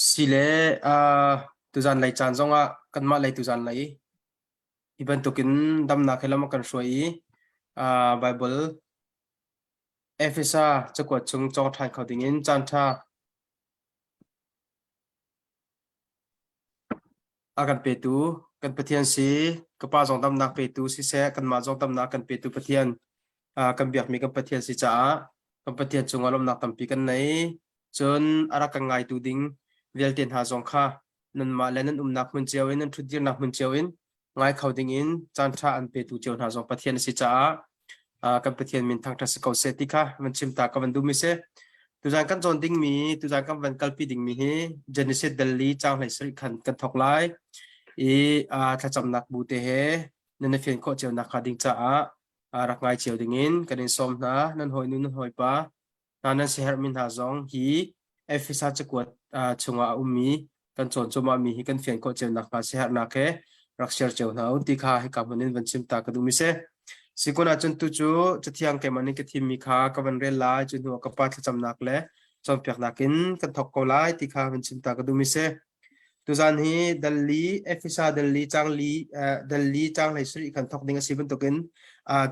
สิเลตุจันไลจานจงกันมาไลตุจันไลอีบันตุกินดำนักเฮลมากันช่วยไบเบิลเอเฟซ่าจะกวดชงจองทานเขาดิ่งินจันทากันเปตูกันเปทียนสีกป้าจงดำนักเปตูสิเสกันมาจงดำนักกันเปตูเปทียนกันเบียกมีกันเปทียนสิจ้ากันเปทียนจงอารมณ์นักตั้มปีกันไหนจนอารักกันไงตูดิ่งเวลเตียนหาจงค่ะนั่นมาแล้วนั่นนักมันเจียวอินนั่นทุดีนักมันเจียวอินไงเขาดิ่งอินจันทาอันเปตูเจียวหาจงเปทียนสิจ้ากันเปทียนมินทางทัศกาเสติค่ะมันชิมตากันดูมิเสตุจานกันจนดิ่งมีตุจานกันวันกัลปีดิ่งมีเฮเจนิสเดลีจางไหลสริขันกันทอกไลถ้าจำนักบูเตเฮนั่นในเฟียนโคเจียวนักขาดิ่งจ้ารักไงเจียวดิ่งอินกันในสมนะนั่นหอยนุ่นหอยปะนั่นเสียมินหาจงฮีเอฟซ่าจะกวดชงอามีกันจนจมามีกันเฟียนโคเจียวนักมาเสียนักเฮรักเชียร์เจียวนะอุติค่ะให้กับมันวันชิมตากระดูมิเซสิคนอาจจะตุจูจะเที่ยงแก่มันนี่ก็ทีมีค่ะกับวันเรลไลจนหัวกระปัดจำนักเล่จอมเปียกนักินกันทอกโกไลติค่ะวันชิมตากระดูมิเซตุจานฮีดัลลีเอฟซ่าดัลลีจางไหลสรีกันทอกดิ้งสิบันตุกิน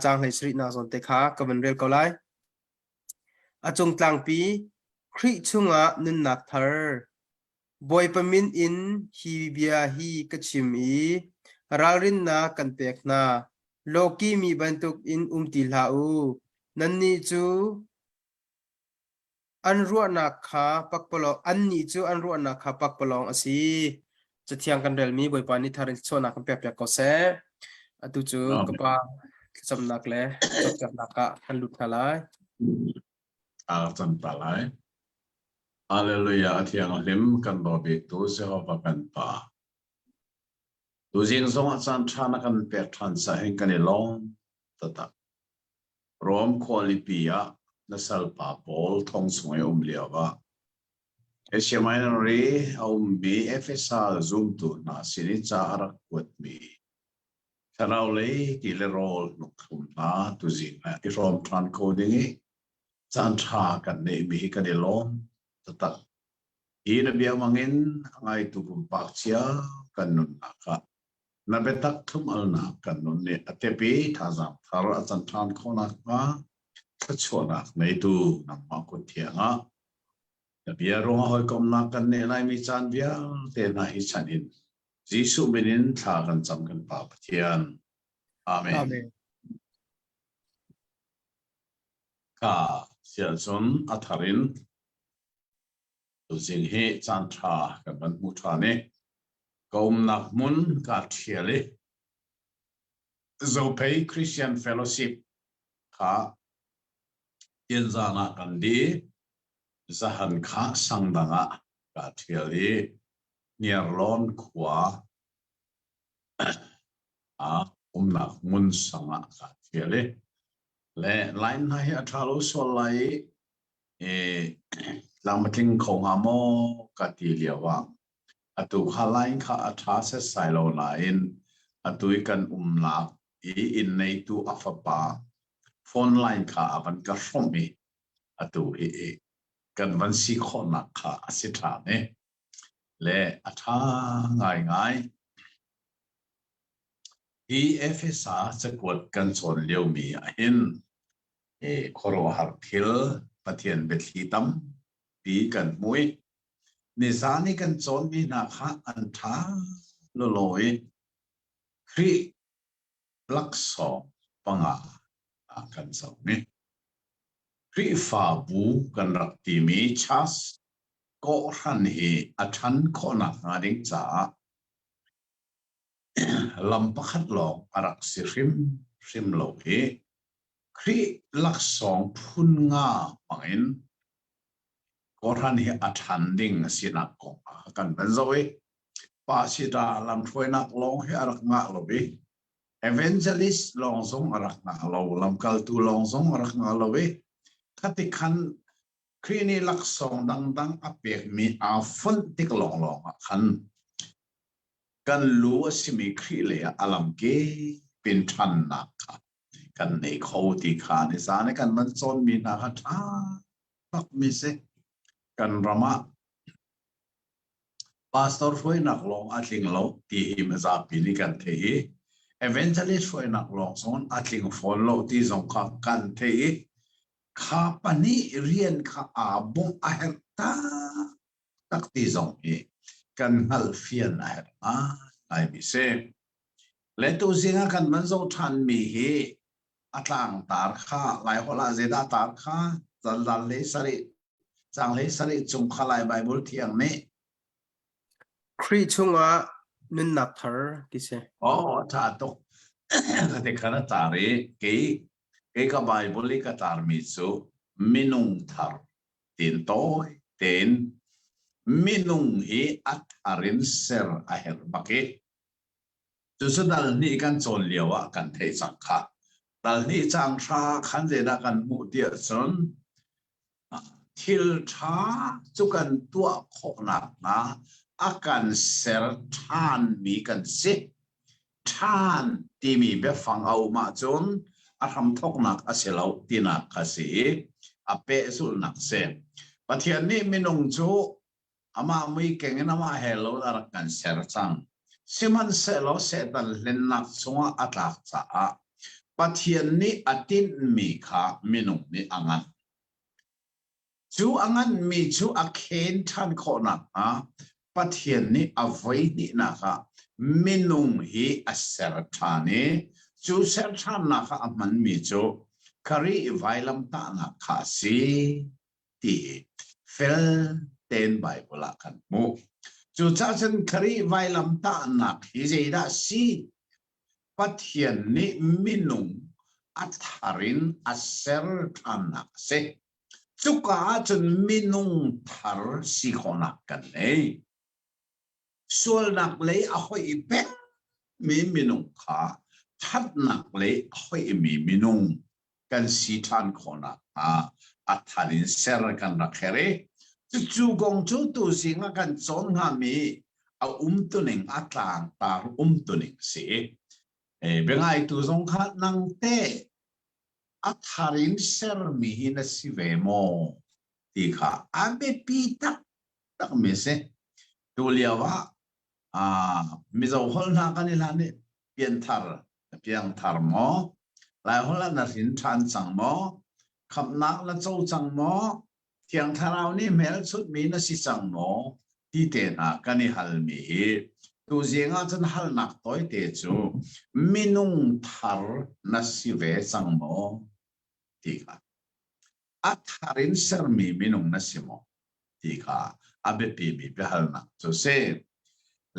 จางไหลสรีนาจนเตค่ะกับวันเรลก็ไลจงกลางปีคริชุงนุนนักเธอบอยปมินอินฮีเบียฮีกัชิมีรารินนากันเปกนาโลกีมีบรรทุกอินติลาอูนันนี่จูอันรัวนักขาปักปลองอันนี้จูอันรัวนักขาปักปลองอสีจะเที่ยงกันเดลมีบอยปานิทารินโซนักกันเปียกก็เสตุจูกปาสำนักเล่จบจากนักกันหลุดมาเลยจันปลายอาเลลูยาที่ยังลิมกันบอบิตุเสหปกันปาตุจิงสงสันชานักันเปียกทันสาหิกันลองตัดรวมควอลิปียนัสลปาบอลทองสมัยเลียวว่าเอเชียไม่นรีมีเอฟเอสาซุมตุนาสินิจารักวัดมีถ้าเราเลยกิเลโรลนุคุมนาตุจิงอิรอมทรานโคดิ้งจันทรากันในมีกันลองตัดอีนเบียมังอินไงตุกุมปักเชียกันนุนนักนับเป็นตักทุ่มอัลนักกันนุนเนี่ยเตปีท่าจังทาร์จันทรานโคนักมาก็ชวนักในตูนำมาคุเทียงนเบียรงหอยกอมนักกันเนี่ยนายมีจานเบียเตนายชันินจิสุบินินทากันจำกันปาปเทียนอาเมนข้าเสียจนอัธรินตุจิงเฮจันทรากันบันมุทานีกอมนักมุนกาเทียลีโซเปย์คริสเตียนเฟลโลชิพข้าเย็นจานากันดีจะหันข้าสังดังกาเทียลีเนียร์ลอนขวานักมุนสังกาเทียลีและไลน์ให้อัตราลุสวลัยลำทิ้งของอาโมกติเลียวว่าตุข้าไลน์ข้าอัตราเสสายโลไลน์ตุยกันลักอินในตัวอัฟปาโฟนไลน์ข้าบันกระสมีตุกันวันสิขนักข้าสิทานและอัตราง่ายเอฟเอสาจะกดกันส่วนเลี้ยวมีเห็นโคโรฮาร์ทิลปะเทียนเบตลีตัมปีกันมวยนิสานีกันโซนมีนาคาอันทาลอยครีลักษณ์ปังอากันสองนี้ครีฟาบูกันรักตีมีชัสก็รันเฮอัชันขนักงาดิงจ้าลำพัดหลอกอารักสิริมโลเฮครีลักษณ์พุนงาปังอินก็รันเฮอัชันดิ่งสินักกงกันเป็นโซเอปาสิดาลำช่วยนักลองให้อารักงาโลเบเอเวนเจลิสลองทรงอารักงาโลลำกัลตูลองทรงอารักงาโลเบขัดขันครีนี่ลักษณ์ดังอเปียมีอาฟันติกลองขันกันรู้สิมีครีเลยอลัมเกเป็นทันนักกันในเขาที่ขาในสารกันมันโซนมีนาคาปักมีเสกันรามะ pastor foi nak long atling lo ti him za pili kan thei evangelist foi nak long son atling phone lo ti zong kha kan thei kha pani rian kha a bong a her ta tak ti zong hi kan hal fian a her a ai mi se le tu zinga kan man zo than mi hi atlang tar kha lai hola zeda tar kha zal le sari chang le sari chung khalai bible thiang ne ครีช่วงว่านุนนับเธอที่เส ถ้าตกแต่ขณะตารีเกกับไบเบิลก็ตารมิสุมินุงทาร์ตินโตเตนมินุงฮีอัตอารินเซอร์อาเฮร์บักเกจุดสุดท้ายนี้กันโจนเลียวกันเทสังขะดัลนี้จังชาขันเจดากันมุเดียสนทิลชาจุกันตัวโคนักนะอาการเซอร์ทานมีกันสิท่านที่มีแบบฟังเอามาจนอาทำทกนักอาเสลาตีนักกสีอาเปสุนักเสปะเทียนนี้ไม่นงจูอามาไม่เก่งนะมาเฮลโลอารักกันเสรจังสิมันเสลเสตันเล่นนักสวะอัตลักษะปะเทียนนี้อตินมีขาไม่นงนี้อังันจูอังันมีจูอาเคนท่านคนนักปะเทียนนี้อวัยนี้นะคะมินุงฮีอัสเซรทานีจูเซรทานนะคะมันมีจูคารีไวลัมตานักขาสีที่เฟลเตนไบเบิลกันมูจูจ้าฉันคารีไวลัมตานักฮิเจดาสีปัทยันนี้มินุงอัตฮารินอัสเซรทานักเซจูก้าฉันมินุงทาร์สีขนักกันเลยส่วนนักเลยเอาไว้เป็นมีมินุงขาทัดนักเลยเอาไว้มีมินุงกันสีทันคนอัฐานินเซอร์กันนักเฮเรจู่กงจู่ตัวสิ่งกันจนหามีเอาตัวหนึ่งอัตลางตาตัวหนึ่งสิเป็นไงตัวสงฆ์นังเตอัฐานินเซอร์มีหินสิเวโมที่ข้าอาเบปีตักไม่เสตัวเลียวมิจฉาคนนักกันนี่ล่ะเนี่ยเปลี่ยนทาร์หมอหลายคนละนักสินทานจังหมอขับนักละโจจังหมอเที่ยงทารานี่เมลชุดมีนักสิจังหมอที่เตนะกันนี่ฮัลมีตัวเสียงอาจจะฮัลนักต่อยเตจูมินุงทาร์นักสิเวจังหมอที่ค่ะอัฐารินเซอร์มีมินุงนักสิหมอที่ค่ะอาเบปีมีไปฮัลนักจูเซ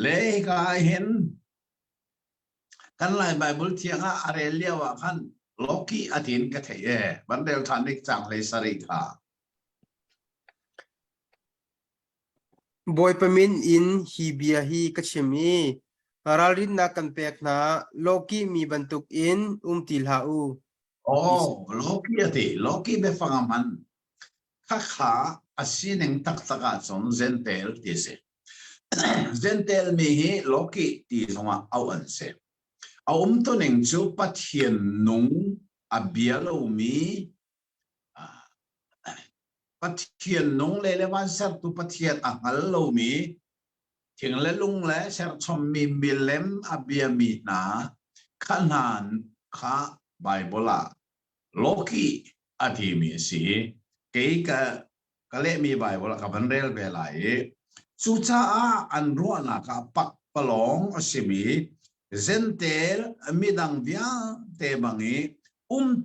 เลกาเห็นกันไล่ไบเบิลเทียงอะไรเรียกว่าขันโลกีอธินก็เทบันเดลทานิกจังเลยสริธาบอยปมินอินฮีเบียฮีกัชมีราลินนักกันเปกนาโลกีมีบรรทุกอินติลฮาอูโลกีเบฟังมันข้าขาอาศินิงตักตะกาจนเซนเตลที่เสเซนเตลมีฮีโลกีที่สงเอาอันเสเอาตัวหนึ่งจูปัทเทียนนุงอาเบียโลมีปัทเทียนนุงเลยวันเสาร์ตุปัทเทียนอังโลมีถึงเลลุงเลยเสาร์ชมมีมิเลมอาเบียมีนาขนานข้าไบเบิลโลกีอธิมีสีเกี่ยกับเลมีไบเบิลกับพันเรลเบลัยสุจ้าอันรัวนักปักปลองอสิมีเซนเตลมีดังเบียเตบังอี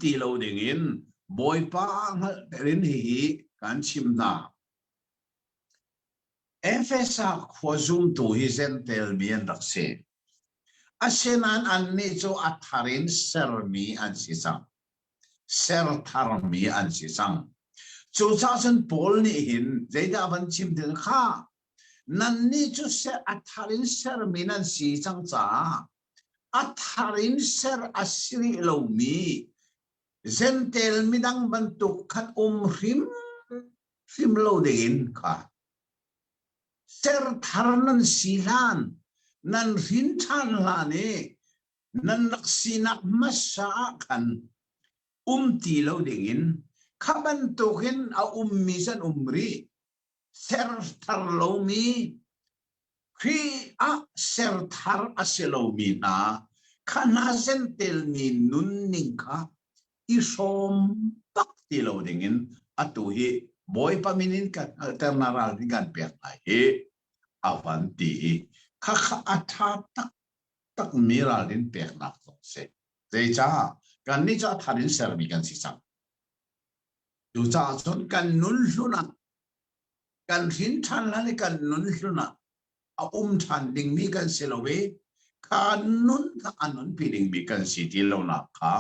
ตีโลดิงินบอยปังเรินฮีกันชิมนาเอฟเอสขวาซุมตูฮิเซนเตลมีอันรักเซอาเซนันอันนี้จูอัฐารินเซอร์มีอันสิสังเซอร์ทาร์มีอันสิสังจูจ้าเซนปอลนี่หินใจดาบันชิมถึงข้านั่นนี่จูเซอัฐารินเซอร์มีนั่นสิสังจ้าอัฐารินเซอร์อัศรีโลมีเซนเตลมีดังบรรทุกขันริมโลเดินค่ะเซอร์ทาร์นันสิลานนั่นรินทานลานีนั่นนักสินักมัสสากันตีโลเดินข้าบรรทุกเห็นเอามีสันรีเซอร์ทาร์โลมี khi a ser thar a selo mi na khana sentel mi nun ning kha i som tak ti lo dingin atu hi boy paminin ka alternaral ringan pek ai he avanti kha kha atha tak tak miral din pek nak se zai cha kan ni cha tharin ser mi kan si sang du cha chon kan nun hluna kan hin than la le kan nun hluna a than ding mi kan selowe kan nun ka anon pi ding mi kan si ti lo na kha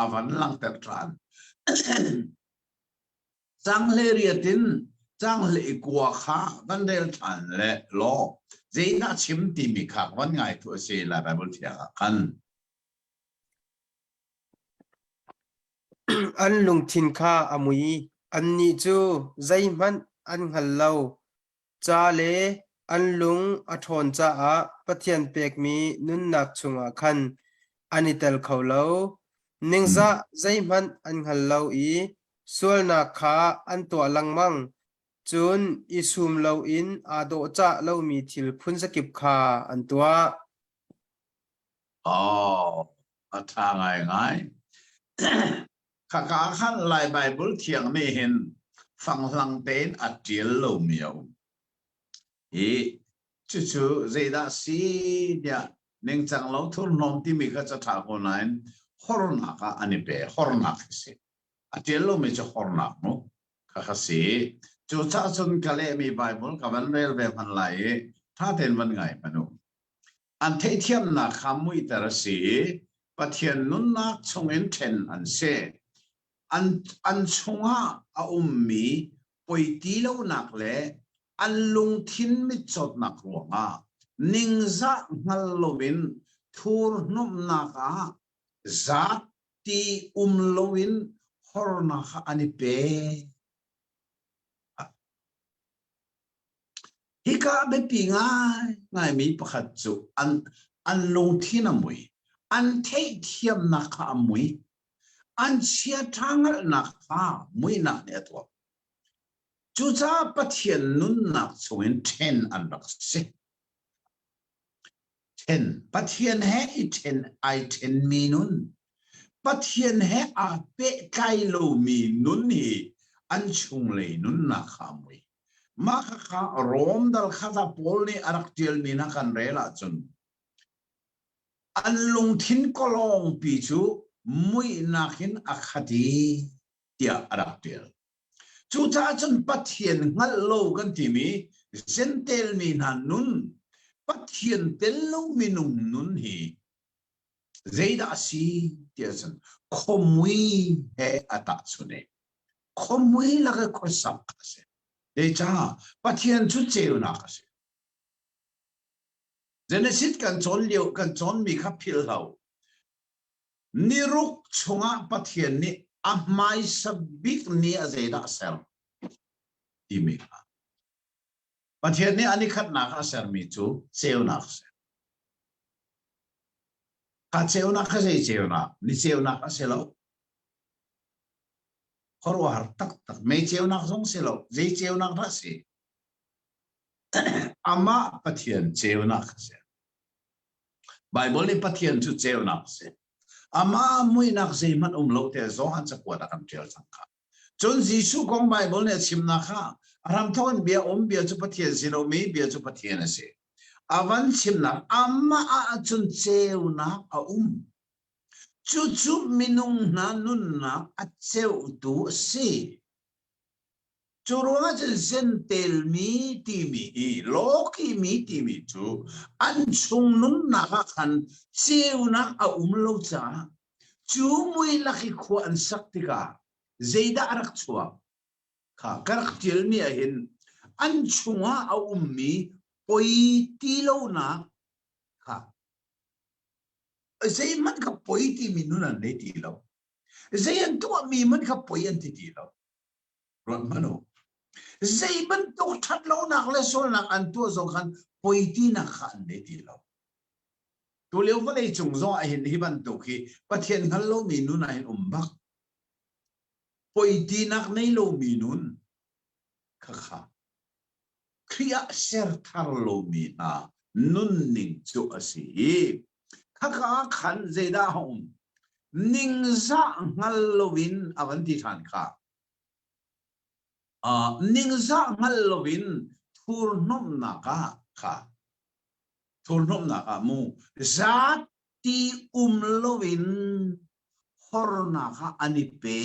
avan lang ter tran sang le riatin sang le kwa kha van del than le lo zai na chim ti mi kha wan ngai thu se la bible thia kan an lung thin kha amui an ni chu zai man an hal lo cha le an lung a thon cha a pathian pek mi nun nak chunga khan anitel kholo ningza zai man an hal lo i sual na kha an to langmang chun isum lo in ado cha lo mi thil phun sakip kha an tua atha ngai ngai khả cả khăn lại Bible thiang mi hin phang lang ten atiel lo miao hi chu chu zai da si dia neng chang lo thur nom ti mi kha cha tha ko nain horna ka ani be horna se atiel lo mi cha horna no kha kha se chu cha chun kale mi Bible ka van rel be phan lai tha ten van ngai manu an thei thiam na khamui tar si pathian nun na chungen then an se an chunga a mi poi ti lo nak le an lung thin mi chot nak ruanga ningza ngal lovin thur nom na ka zat ti lovin horna kha ani pe hika be pi ngai mi pakhat chu an lung thin amui an thei thiam na kha amui an chia thangal na kha mui na ne to chu cha pathian nun nak chungin ten an rak se ten pathian he I ten I ten mi nun pathian he a pe kai lo mi nun hi an chung le nun na kha mui ma kha rom dal kha pol ni arak til mi na kan rela chun an lung thin kolong pi chu mui nakin akhati tia araktel chu cha chun pathian ngal lo kan ti mi sentel mi na nun pathian tel lo mi nun hi zeida si tia chan khomui he ata chune khomui la ka khosap kase de cha pathian chu cheu na kase Genesis kan chon liu kan chon mi kha phil hau niruk chunga pathian ni amai sabik ni azeda sel imika pathian ni ani khat na kha ser mi chu cheu na kha cheu na kha sei cheu na ni cheu na kha selo khorwar tak tak me cheu na song selo zai cheu na kha se ama pathian cheu na kha se Bible ni pathian chu cheu na se ama mui nak sei man lo te zo han cha kwa da kan tel sang kha chon jisu kong Bible ne chim na kha aram thon bia bia chu pathian si lo mi bia chu pathian se avan chim na ama a chun cheu na a chu chu minung na nun na a cheu tu si churuanga chen sentel mi ti mi loki mi ti mi chu an chung nun na kha khan cheu na a lo cha chu mui la khi khu an saktika zeida arak chua kha karak til mi a hin an chunga a mi poi ti lo na kha zei man kha poi ti mi nun an le ti lo zei an tu mi man kha poi an ti lo ron mano zei ban to that lo nak le sol nak an tu zo khan poi ti na khan le ti lo tu leo va le chung zo a hin hi ban to khi pathian ngal lo mi nun a hin bak poi ti nak nei lo mi nun kha kha khria ser thar lo mi na nun ning chu asi khaka khan zeda hom ning za ngal lovin avanti than kha ning za ngal lovin thur nom na ka kha thur nom na ka mu zati lovin horna ka ani pe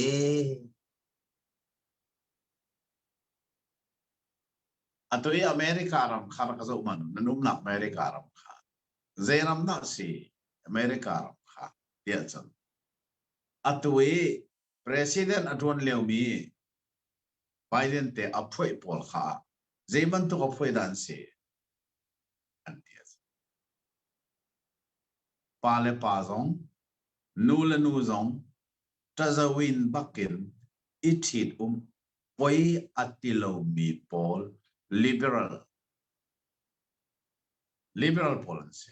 atoi America ram khara ka zo man nanum na America ram kha zeram na si America ram kha dia chan atoi president adon leomi Biden te apoi pol kha zeman to apoi dan si antias pale pazong nula nuzong tazawin bakin itit poi atilo mi pol liberal policy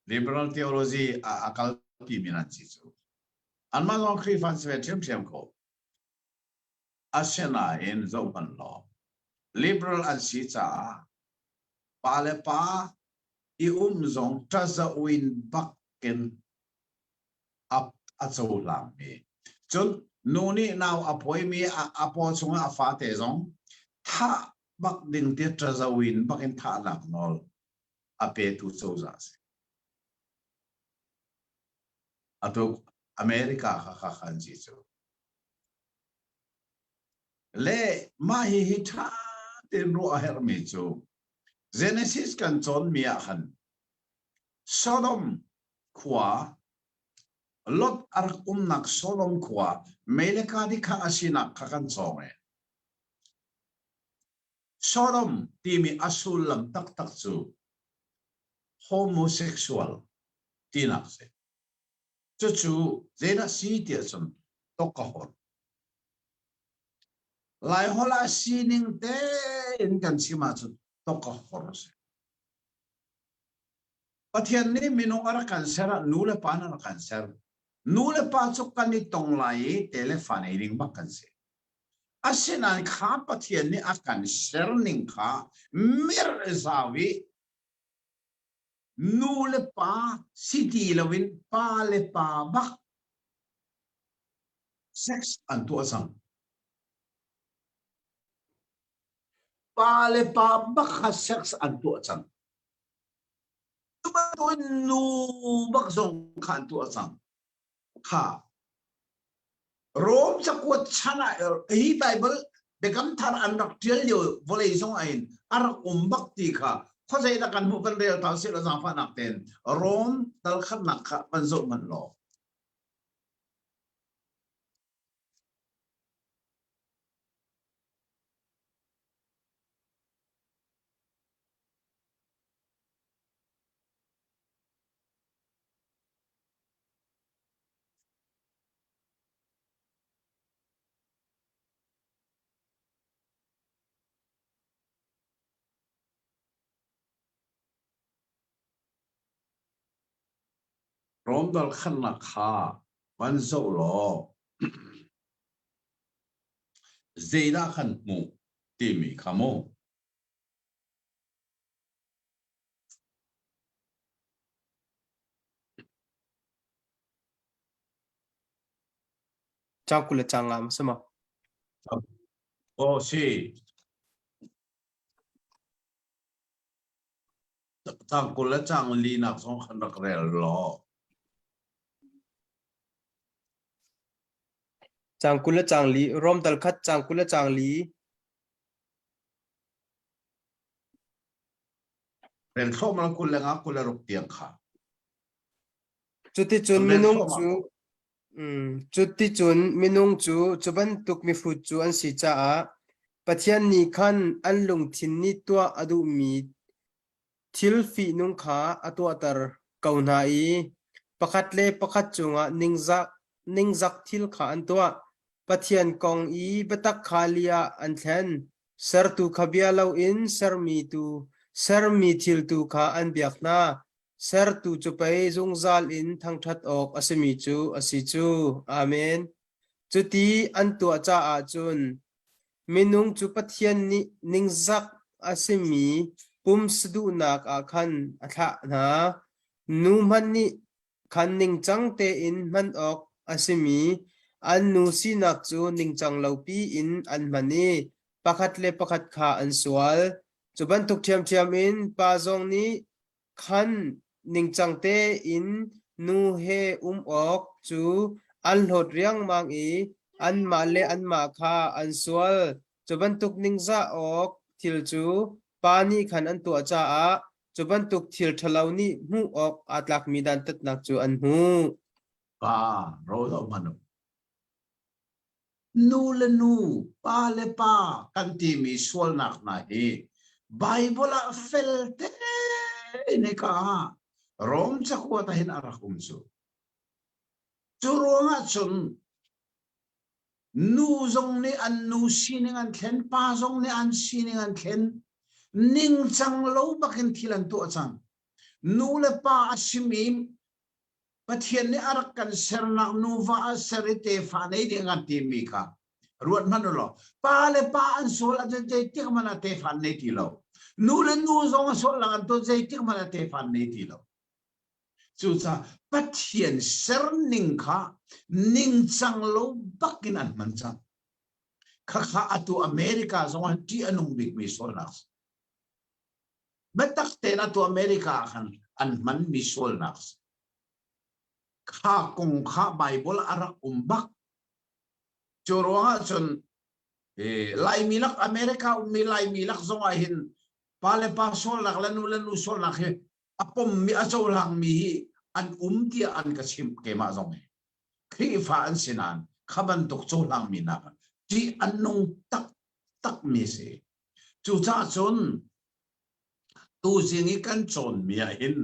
liberal theology akal pi minan chi chu anma long khri fan se them ko asena in zoban law liberal an si cha pale pa I zong taza win bakken up at so lang me chun noni now apoi me apo chunga afate zong tha bak ding te taza win bakken tha lang nol ape tu so za se ato America kha khan ji chu le ma hi tha ten ro a her me chu Genesis kan chon mia khan Sodom khwa Lot arak nak Sodom khwa meleka di kha asina khakan chonge Sodom timi asul lam tak chu homosexual tinak se chu zena si tia chon tokahor lai hola sining te in kan sima chu tokahor se Pathian ni minong ara cancer nule pa na cancer nule pa chok kan ni tong lai telephone ring ba cancer asinan kha pathian ni a cancer ning kha mir zawi nule pa city lawin pa le pa ba sex antu asang pa le pa ba sex antu asang tôi nu bắc dòng khăn tua sang ha Rome sa kuat sana hi Bible begam thar anak tiel yo volei song ain arak umbak ti kha khosai da kan mu kan rel taw se la za fa nak ten Rome dal khan nak kha man zo man lo Rome dal khan nak kha man zo lo Zeda khan mu ti mi khamo chang kula chang am sama oh si tang kula chang li nak song khan nak rel lo chang kula chang li rom dal khat chang kula chang li rel tho mal kula nga kula ruk tiang kha chuti chun minung chu chuti chun minung chu chuban tuk mi fu chu an si cha a pathian ni khan an lung thin ni tua adu mi thil fi nung kha atwa tar kauna I pakhat le pakhat chunga ningjak thil kha an tua pathian kong I batak khalia an thlen sar tu khabia lo in sar mi thil tu kha an biak na sar tu chupai zungzal in thang that ok asimi chu asi chu amen chuti an tua cha a chun minung chu pathian ni ningjak asimi ปุ่มสะดุนักอาคันอัฐะนะนูมันนี่คันนิ่งจังเตอินมันออกอาศิมีอันนูสีนักจูนิ่งจังเลาปีอินอันมันนี่ประคัดเลประคัดขาอันสวลจุบันทุกเทียมเทียมอินปาจงนี้คันนิ่งจังเตอินนูเฮออกจูอันหดเรียงมังอีอันมาเลอันมาคาอันสวลจุบันทุกนิ่งจะออกทิลจูปานี่ขันอันตัวจ้าจุบันตุกทิลทลาวนี่หูออกอัตลักมีดันตัดนักจูอันหูป้าเราต้องมันนูเลนูป้าเลป้ากันที่มีส่วนหนักนะเฮไบเบิลเฟลเตนี่ก็ร้องจะขวดเห็นอะไรคุ้มสูจูร้องจนนูจงนี่อันนูซีนี่อันเข็นป้าจงนี่อันซีนี่อันเข็นนิ่งจังโลบักเห็นทีลันตัวจังนูเลป้าอาชิมิมประเทศนี้อารักกันเซรนักนูวาเซริเตฟานเดียงกันทีมีค่ะรวดมันหรอป้าเลป้าอันโซลอาจจะใจที่มันเตฟานในทีเรานูเลนูจงโซลกันตัวใจที่มันเตฟานในทีเราจุดจ้าประเทศเซรนิงค่ะนิ่งจังโลบักกินอันมันจังข้าข้าตัวอเมริกาจงอันที่อันนุ่มบิ๊กมีโซลนักบัดตักเตนตัวอเมริกาขันอันมันมีโซลนักข้ากงข้าไบเบิลอารักบักจรวงจนไลมีลักอเมริกามีไลมีลักสมัยหินปาเลปาโซลักเลนูโซลักเฮอปมมีอาโซลังมีอันที่อันกชิมเกมาสมัยครีฟ้าอันสินันขบันตุกโซลังมีนักที่อันนงตักมีเสจุจ้าจนตูสิ่งนี้กันจนมีหิน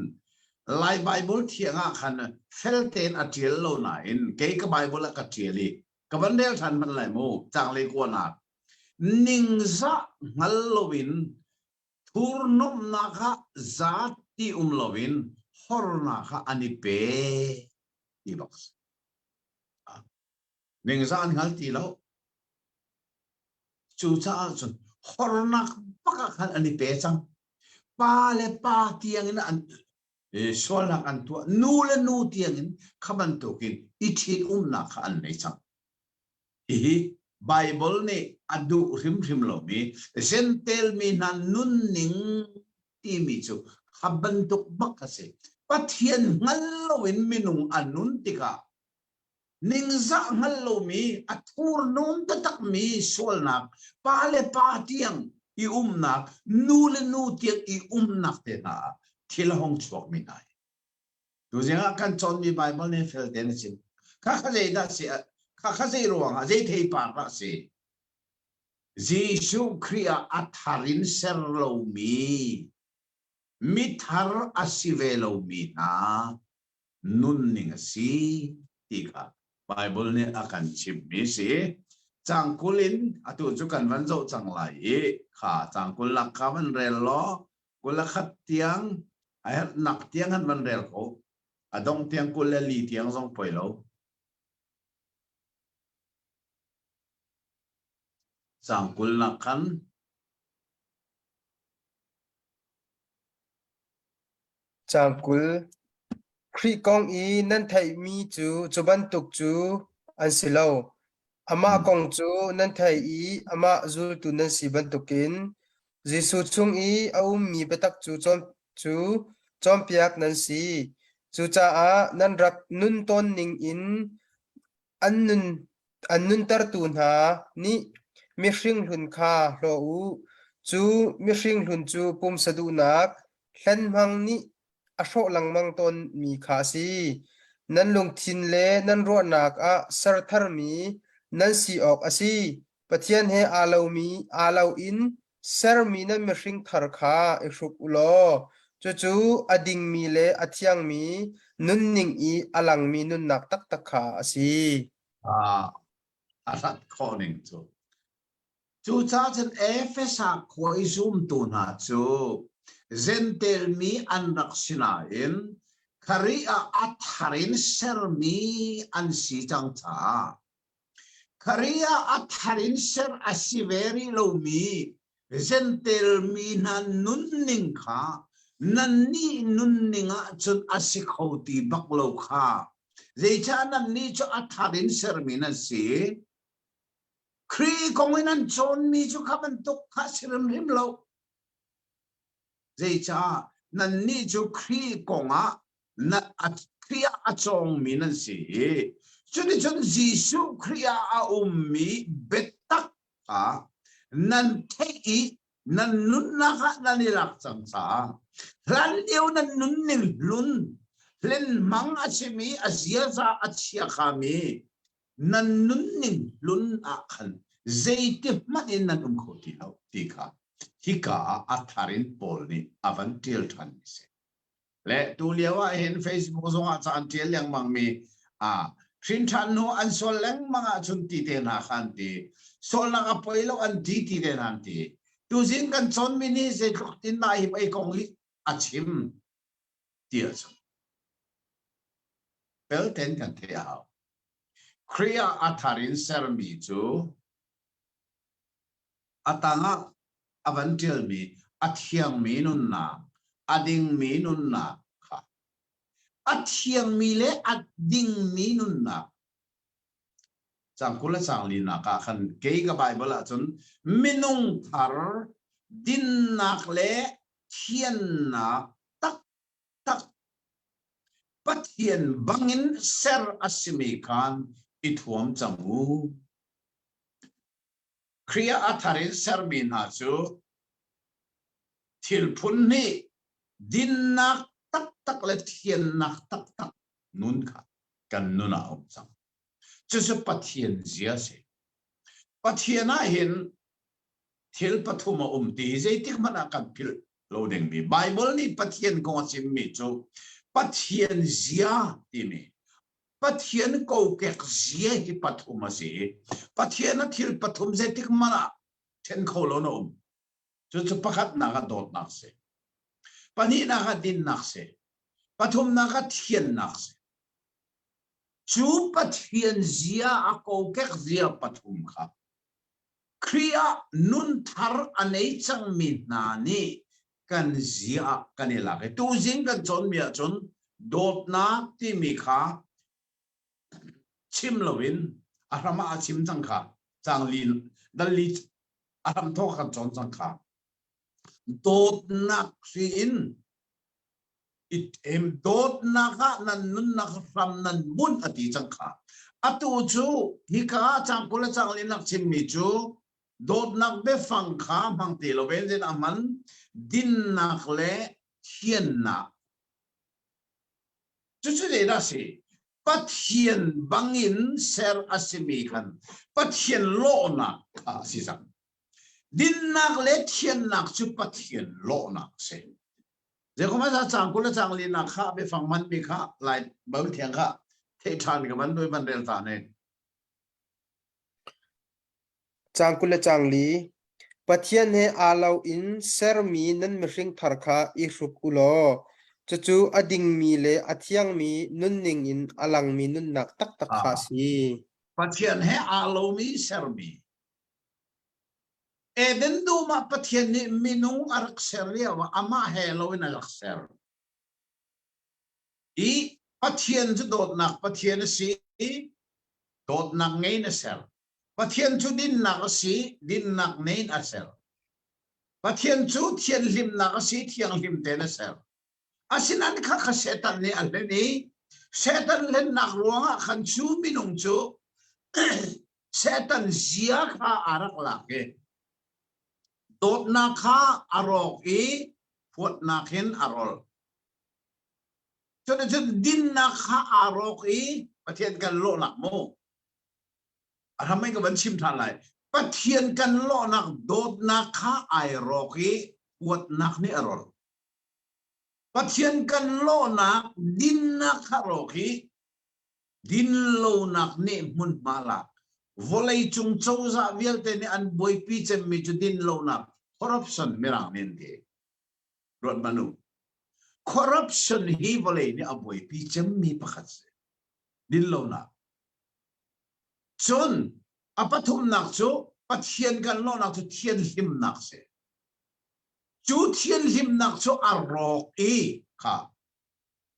ไลไบเบิลเทียงอาคันเฟลเตนอัจเจลโลนาอินเกย์กับไบเบิลกัจเจลีกับวันเดียวทันมันไหลมูจังเลยกว่านักนิงซะฮัลโลวินทูร์นมนักะจัดที่โลวินฮอร์นักะอันนี้เป้ที่บอกนิงซะอันฮัลที่เราจู่จ้าจนฮอร์นักปักกันอันนี้เป้จังป้าเลป้าเทียงนั้นส่วนหลักอันตัวนูเลนูเตียงขมันตัวกินอิทินนักอันไหนจังไบเบิลนี่อดูริมโลมีเซนเตลมีนันนุนนิงที่มีจูขบันตุกบักเสปัทเทียนงัลโลวินมินุงอันนุนติกานิงซักงัลโลมีอัทูร์นุนตักมีส่วนหนักปาเลปาเตียงอีนักนูเลนูเตียงอีนักเตน่าที่ละห้องชวกไม่ได้ดูสิฮะกันจนมีไบเบิลในเฟลเดนซิข้าข้าใจได้สิข้าข้าใจรู้ว่าใจเทปากละสิยิสุคริอาอัฐารินเซอร์โลมีมิทาร์อาศิเวโลมีนะนุนนิงสิที่ค่ะไบเบิลเนี่ยอาการชิมมีสิจังกุลินอตุจุกันวันโจจังไหลค่ะจังกุลักคำมันเรลล้อกุลักขัดเตียงไอ้หนักเตียงหันมันเร็วเขาดงเตียงกุลลีเตียงส่งไปแล้วสั่งกุลนักขันจางกุลครีกองอีนั่นไทยมีจูจุบันตุกจูอันสิเลวอามากองจูนั่นไทยอีอามาจูตุนันสิบันตุกินจิสุชุงอีเอามีเบตักจูจอมเปียกนันสีจูจ้านันรักนุนต้นนิงอินอันนุนตรตูนหานี่มิริงหุนคาโลอูจูมิริงหุนจูปุ่มสะดุนักเล่นมังนี่อโศลังมังต้นมีขาสีนันลงทินเลนันรวนักสารทรมีนันสีออกอาศีปะเทียนเฮอาลาวอินเซอร์มีนันมิริงทารคาเอชุกอุโลจู่อดิ่งมีเลอเทียงมีนุนนิงอีอลังมีนุนนักตักตะขาสีอารัดข้อหนึ่งจูจ้าจันเอฟเฟซักควายซุ่มตัวน่าจูเซนเตลมีอันรักษณะอินคาริอาอัฐารินเซอร์มีอันสีจังจ้าคาริอาอัฐารินเซอร์อาศิเวรีโลมี Zentel mi nan nun ning kha nan ni nun ninga chun asikhoti baklo kha zeicha nan ni cho atharin sermina si kri konginan chon mi chu khaban tok kha sirim rim lo zeicha nan ni chu kri konga na at kriya achong mi nan si chuni chun jisu kriya a ummi betak ha nan thei nan nun naka nanilak sang sa lan liu nan nun ning lun len mang achimi asia za achia kami nan nun ning lun akhan zeitif manin nan khoti lo tika hika atharin pol ni avantil than se le tu liawa hen facebook zonga cha antil yang mang mi a thin than no an sol leng manga chun ti te na khan ti sol na ka poilo an ti ti te nan ti tu zin kan chon mi ni se tin na hi ai kong hi achim tia chu pel ten kan te hao kriya atharin sermi chu atanga avantil mi athiang mi nun na ading mi nun na kha athiang mi le ading mi nun na chang kula chang li na ka khan ke ga bible a chun minung thar din nak le thian na tak tak pathian bangin ser asimi khan ithuam chamu kriya atharin sermi na chu thil phun ni din nak tak tak le thian nak tak tak nun kha kan nuna om chang chu chu pathian zia se pathiana hin thil pathuma ti zeitik mana kan phil lo deng mi bible ni pathian ko chim mi chu pathian zia ti mi pathian ko kek zia hi pathuma se pathiana thil pathum zeitik mana then kholo no chu chu pakhat na ga dot nak se pani na ga din nak se pathum na ga thian nak se chu pathian zia a ko kek zia pathum kha kriya nun thar anei chang mi na ni kan zia kanela ke tu jing kan chon mi a chon dot na ti mi kha chim lovin arama a chim chang kha chang lin dali aram tho kan chon chang kha dot na si in it em dot na ka nan nun na ram nan bun ati chang kha atu chu hi ka chang kula chang lin nak chim mi chu dot nak be phang kha mang ti lo ben den aman din nak le hian na chu chu le da si pathian bangin ser asimi khan pathian lo na a si sang din nak le hian nak chu pathian lo na se je ko ma sa chang kula chang lin nak kha be phang man bi kha lai ba thiang kha the than ka man doi ban del ta ne chang kula chang li pathian he alo in sermi nan mi ring thar kha I rup ulo chu ading mi le athiang mi nun ning in alang mi nun nak tak tak kha si pathian he alo mi sermi eben du ma pathian ni minung arak ser ya wa ama he lo in arak ser I pathian chu dot nak pathian si dot nak ngei na ser pathian chu din nak si din nak nei na ser pathian chu thian lim nak si thiang lim te na ser asinan kha kha setan ni alne ni setan len nak ruanga khan chu minung chu setan zia kha arak lake dot na kha arok I phot na khin arol cho nên din na kha arok I pathian kan lo nak mo ramai ka ban chim than lai pathian kan lo nak dot na kha ai rok I phot nak ni arol pathian kan lo nak din na kha rok I din lo nak ni mun malak volei chung chou za vial te ni an boy pi chem mi chu din lo nak corruption merang nen de rot manu corruption hi volei ni a boy pi chem mi pakhat se din lo nak chon apathum nak chu pathian kan lo nak chu thian lim nak se chú thiên lim nặc cho arok e kha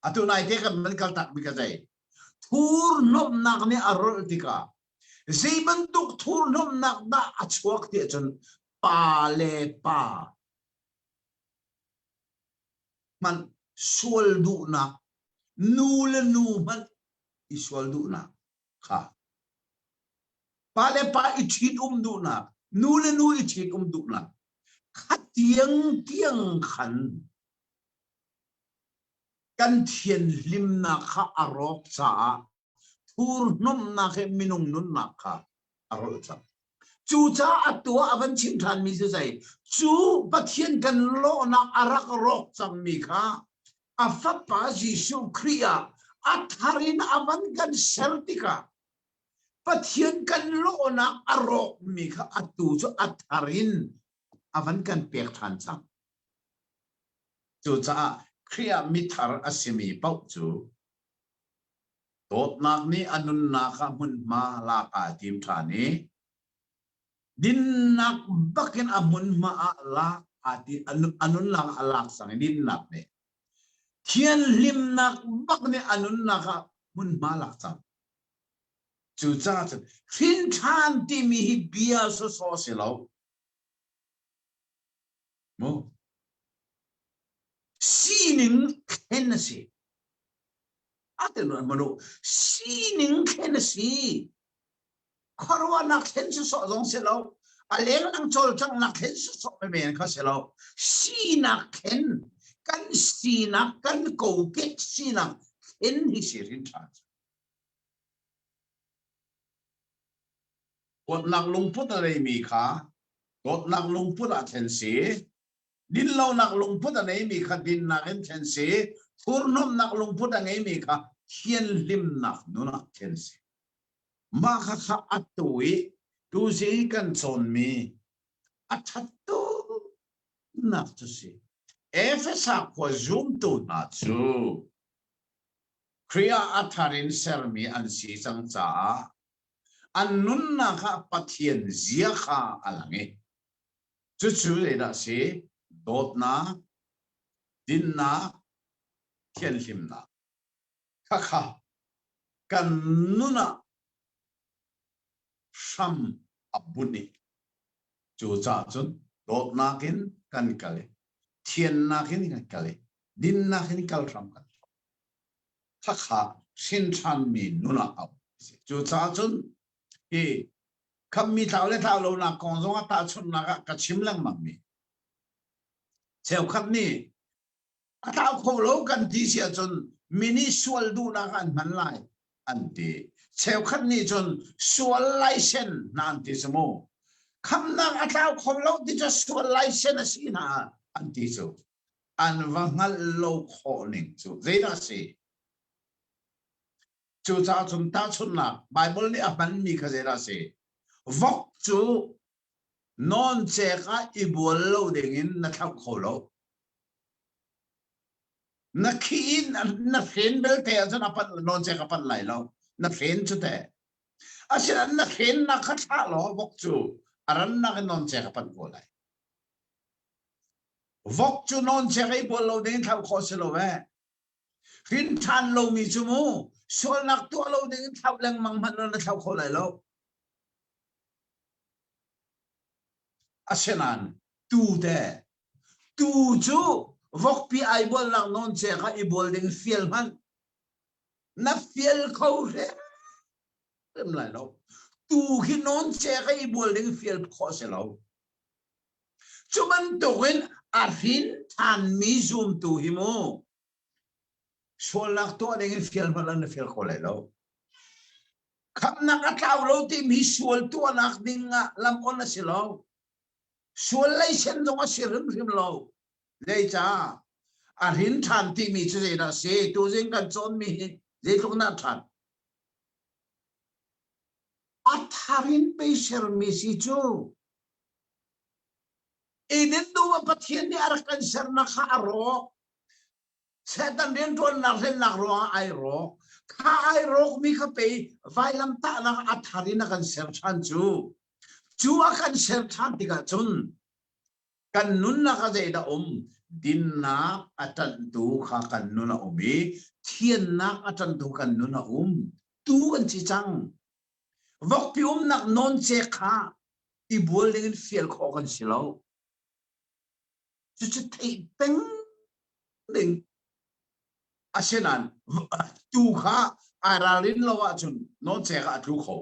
atu nai te kan man kal tak bi ka jai thur nom nak ni arol tika zai ban tuk thur nom nak da achuak ti chon pa le pa man sual du na nu le nu man isual du na kha pa le pa ichit du na nu le nu ichit du na khát tiếng tiếng khẩn căn thiền lim na kha arok cha thur nom na khe minung nun na kha arok cha chu cha atua avan chim than mi se sai chu pathian kan lo na arak rok chang mi kha afa pa jisu kriya atharin avan kan sertika pathian kan lo na arok mi kha atu chu atharin avan kan pek than chang chu cha kriya mithar asimi pau chu tot nak ni anun na kha mun ma la ka tim thani din nak bakin amun ma la ati anun lang alak sang din nak ne thian lim nak bak ne anun na kha mun ma lak chang chu cha chen fin than ti mi hi bia so so se lo mo sining kenasi aten mano sining kenasi kharwa nak ken so dong se lo aleng nang chol chang nak ken so me men kha se lo si nak ken kan si nak kan ko ke si nak ken hi sirin cha kot nak lungput a mi kha kot nak lungput a then si din lo nak lungput a mi kha din nak en then si thur nom nak lungput a mi kha hian lim nak nu na then si ma kha kha atui tu si kan chon mi athattu nak tu si efesa ko zoom tu na chu kriya atharin sermi an si sang cha annun na kha pathian zia kha alange chu chu le da si dot na din na thian him na kha kha kan nuna sham abuni chu cha chun dot na kin kan kale thian na kin kan kale din na kin kal ram kan kha kha sin chan mi nuna au chu cha chun e kham mi thau le thau lo na kong zong ta chun na ka chim lang mam mi cheu khat ni a thau kho lo kan ti sia chun mini sual du na kan man lai an ti cheu khat ni chun sual lai sen nan ti samo kham na a thau kho lo ti cha sual lai sen a si na an ti so an wangal lo kho ning chu zeda si chu cha chun ta chun na bible ni apan mi kha zeda si vok chu non che ka ibol lo dingin na thau kho lo na khin na fen bel te chun apan non che ka pan lai lo na fen chu te asian na fen na kha tha lo vok chu aran na non che ka pan ko lai vok chu non che ka ibol lo dingin thau kho se lo ve hin than lo mi chu mu sol nak tu lo dingin thau lang mang man na thau kho lai lo asian tu te tu chu vok pi ai bol nak non che ka ibol ding fiel man na fiel kho re em lai lo tu khi non che ka ibol ding fiel kho se lo chu man to wen a hin than mi zoom tu hi mo sol nak to ding fiel man na fiel kho lai lo kham nak a tlaw lo ti mi sol tu nak ding lam on na se lo sol lai sen dong a sirim rim lo dei cha a hin than ti mi che da se tu jing kan chon mi dei thong na than a tharin pe ser mi si chu inen du pathian ni ar kan ser na kha ro setan den ton na ren na ro ai ro kha ai ro mi kha pe vai lam ta na a tharin na kan ser chan chu chu a kan ser chan ti ga chun กันนุนนะก็จะได้ดินนักอาจารย์ดูข้ากันนุนมีเทียนนักอาจารย์ดูกันนุนตูกันจีจังวักพินักนนเจข้าอีบัวเลี้ยงเฟียลขอกันสิเราจะที่เป็นหนึ่งอาเช่นนั้นตูข้าอาราลินเราว่าจนนนเจข้าทุกเขา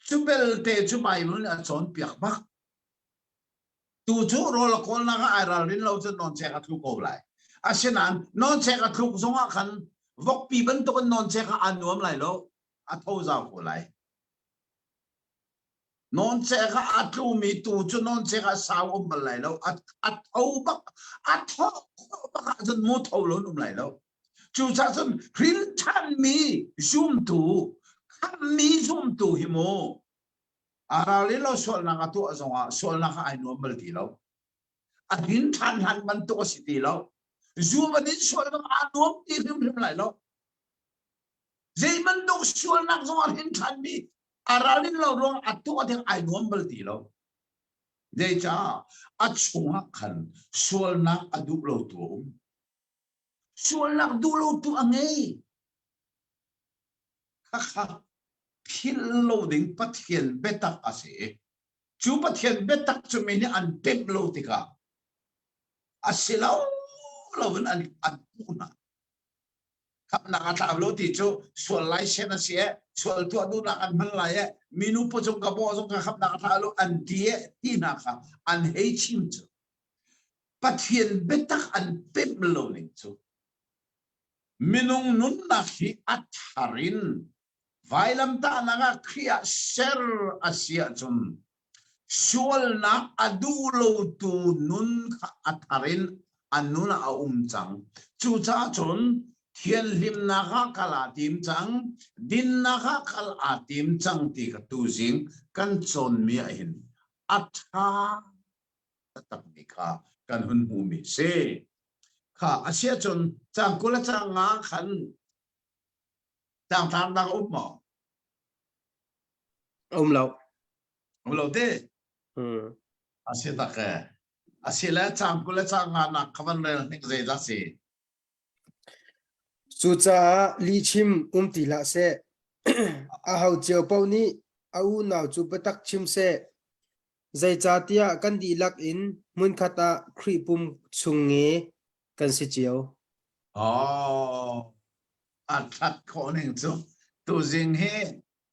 จุเบลเตจุไปมันอาจจะเปียกบักตูจูโรลโคนนักอาราลินเราจะนนเจข้าทุกเขาเลยอาเช่นนั้นนนเจข้าทุกสงขันวักปีบันตุกันนนเจข้าอันนวมไหลแล้วอาทูจ้าหัวไหลนนเจข้าอัตูมีตูจูนนเจข้าสาวมาไหลแล้วอัทูบักอัทูบักจนมุดเอาล้นไหลแล้วจูจ้าจนรินทันมีซุ่มตูขันมีซุ่มตูหิโมอาราลิเราส่วนนักตัวสงฆ์ส่วนนักไอ้นวมมาดีแล้วรินทันหันมันตัวสิดีแล้วซูมันนี่ส่วนนักไอ้นวมดีหิมไหลแล้วเจมันดูส่วนนักสงฆ์รินทันมีอาราลิเราลงอัตัวที่ไอ้นวมมาดีแล้วเดี๋ยวจ้าอัดช่วงขันส่วนนักอดุเราตัวส่วนนักดูเราตัวไงค่ะพิลโลดิ้งปัทเทียนเบตักอาเสจูปัทเทียนเบตักจูมีนี่อันเต็มโลติกาอาเสเราเป็นอันพูน่ะครับนักตาโลติจูส่วนไลเซนเสียส่วนตัวดูนักอันมันไลมีนูปจงกระบอกจงกระครับนักตาโลอันเดียที่นักอันเฮชิมจูปัทเทียนเบตักอันเต็มโลนิ่งจูมินุงนุนนักฮีอัตฮารินไว้ลำตานักขยะเซอร์อาเซียจนส่วนนักอดูโลตูนุนอัตฮารินอันนุนอาจังจูจ้าจนเทียนลิมนักกลาติมจังดินนักกลาติมจังตีกตูซิงกันจนมีเห็นอัตฮาตักมิกากันหุนหูมิเซข้าอาเซียจนจังกุลจังงาขันจังทางดังอุปมาเราเด้อาเซียตะแกอาเซียแล้วจังกุลจังงานักขวันเรื่องนี้จะได้สิสุจ้าลีชิมตีละเสอาหาวเจียวเป้านี้เอาหนาวจูปตักชิมเสใจจ่าเตียกันดีลักอินมุนคาตาครีปุ่มชุงเงกันสิเจียวอ๋ออัดทัดคนหนึ่งจูตัวจริงเฮ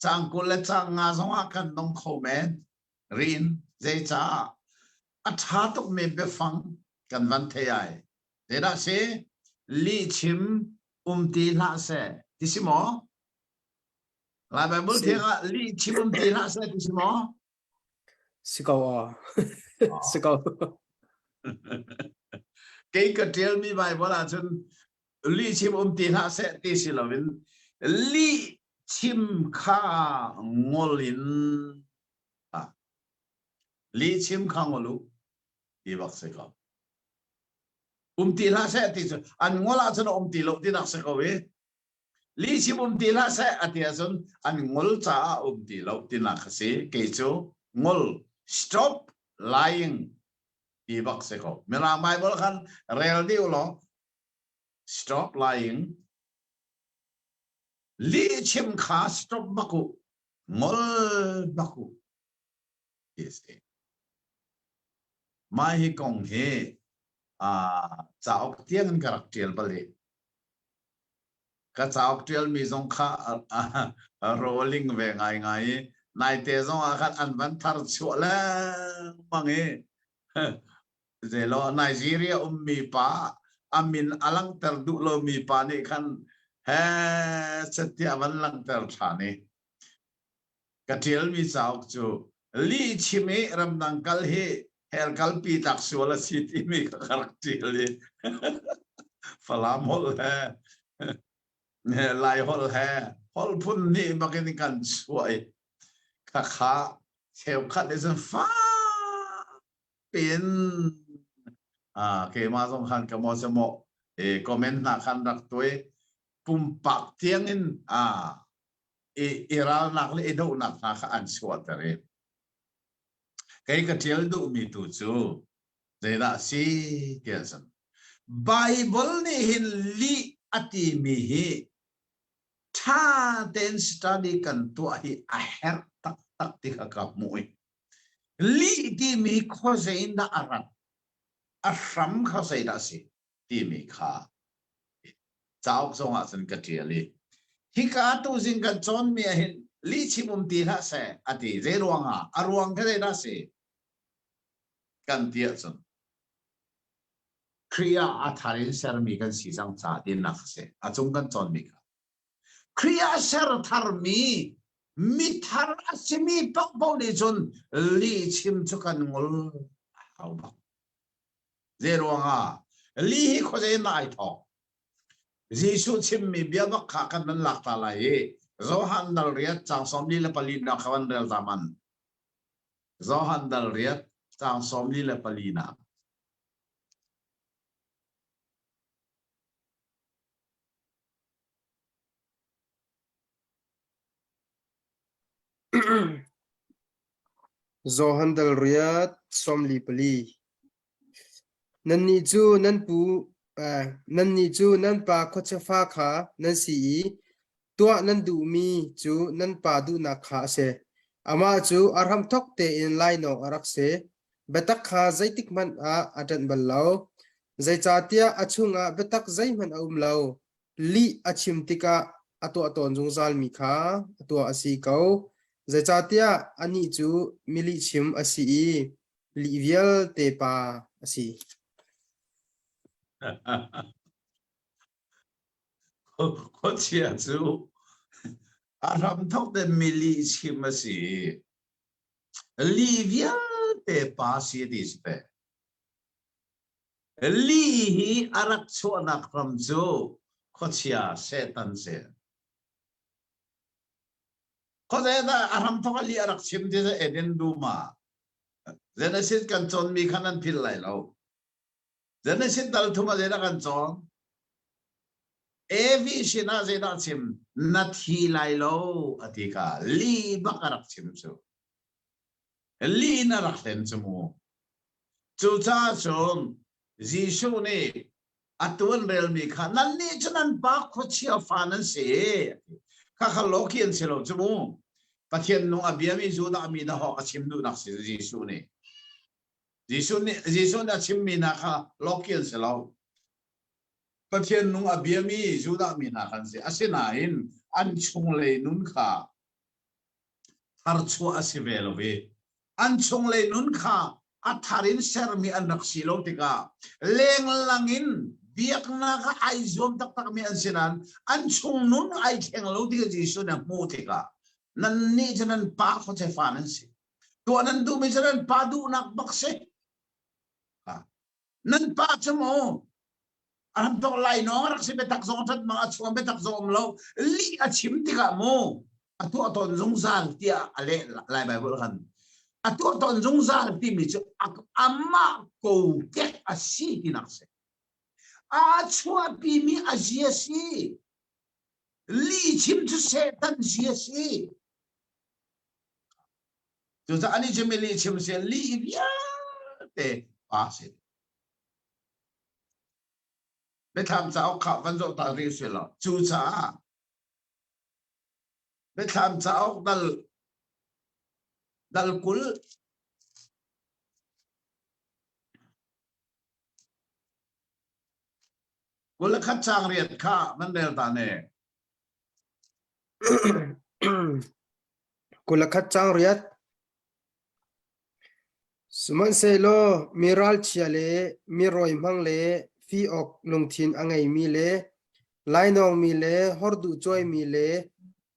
จังกุลจังงาสงกันต้องคอมเมนต์รินใจจ่าอัดทัดต้องมีเบฟังกันวันเทียเดี๋ยวสิลีชิมตีละเสดิสิมอลายแบบเทียลีชิมตีละเสดิสิมอสิกาวสิกาวเกี่ยกับเทียมีใบว่าจนลีชิมตีละเสดิสิลาวินลีชิมข้างอลินลีชิมข้างอลูอีบักเสกตีละเสติสอันงอลาจนตีโลตินักเสกเวลีชิมตีละเสอติอาจนอันงอลจ้าตีโลตินักเสกเกี่ยวงอล stop lying อีบักเสกเมื่อไบเบิลกันเรียลดิวโล stop lying ลีชิมข้า stop บักุงอลบักุyes ไม่ให้กงเฮจ้าออกเตียงกันกระเทียมไปเลยก็จ้าออกเตียงมีสงข้าrolling เวงไงนายเตจงอาคัดอันวันทาร์ชัวแล้วมังเอเจโลไนจีเรียมีป้าอามินอลังเตอร์ดูโลมีป้านี่คันเฮ้เสตียวันลังเตอร์ชานี่กระเทียมมีจ้าออกจูลีชิเมรำดังกัลเฮเฮลกัลปีตักสวลสิติมีกระเทียมฟลามฮอลเฮไลฮอลเฮฮอลพุ่นนี่มากินกันสวยข้าเชลคัดได้สันฟ้าเป็นเกี่ยมาสงคันกับมอสมอคอมเมนต์นักขันรักตัวปุ่มปักเทียงอินอิรานักเลยดูนักอันสวดเลย cái thiel du mi tu chu zai da si kia san Bible ni hin li ati mi hi tha den study kan tu hi a her tak ti ka mui li ti mi kho zain da aran a ram kho zai da si ti mi kha chao song a san ka thieli hi ka tu jing kan chon mi hin li chimum ti ha se ati ze ruanga aruang ka da se kan tia chon kriya atharin ser mi kan si jang cha din nak se a chung kan chon mi ka kriya ser thar mi mi thar asimi pak bo ni chon li chim chu kan ngol hau ba ze ruanga li hi kho ze nai tho Giêsu chim mi bia bak kha kan nan lak ta lai Zohan dal riat chang som li la palina khawan del zaman Zohan dal riat chang som li la palina Zohan dal riat som li pali nan ni chu nan pu nan ni chu nan pa kho cha fa kha nan si tua nan du mi chu nan pa du na kha se ama chu arham thok te in lai no arak se betak kha zaitik man a atan ballo zai cha tia achunga betak zai man lo li achim tika ato aton jung zal mi kha ato asi kau zai cha tia ani chu mili chim asi li vial te pa asi có chia chú Aram thóc de mili chima si Livia te pasi dispe Li hi arak chuana kram jo có chia setan se có thể là Aram thóc li arak chim de eden duma Genesis kan chon mi khanan phil lai lo Genesis dal thuma de kan chon Evi shina zeda chim nathi lai lo atika li bakarak chim chu li na rakhen chumu chu cha chon Jisu ne atun rel mi kha nan ni chanan ba khochia fanan se kha kha lokian se lo chumu pathian no abiami juda mi na ho achim nu nak se Jisu na chim mi na kha lokian se lo Pathian nung abiami juda mi na kan se asinain an chung le nun kha har chu asivelowe an chung le nun kha atharin ser mi an raksilo tika leng langin biak na ka ai zom tak tak mi an sinan an chung nun ai kheng lo tika Jisu na mu tika nan ni janan pa kho che fanan si to nan du mi janan pa du nak bakse nan pa chamo Alam to lai no rak si betak zong tat mga chuan betak zong lo li achim tika mo atu aton zong zal tia ale lai Bible kan atu aton zong zal ti mi chu amma ko ke asi tinakse a chua pi mi azia si li chim chu setan zia si chu ta ani chim li chim se li bia te pase Bé tham giáo khảo văn dụ ta riêng xuyên lọ chú cha bé tham giáo dal kul là khát trang riết khá vấn đề ta nè kul là khát trang riết suman se lo miral chia le miroi mang le Phi ok lung thin angai mi le lai nong mi le hordu choi mi le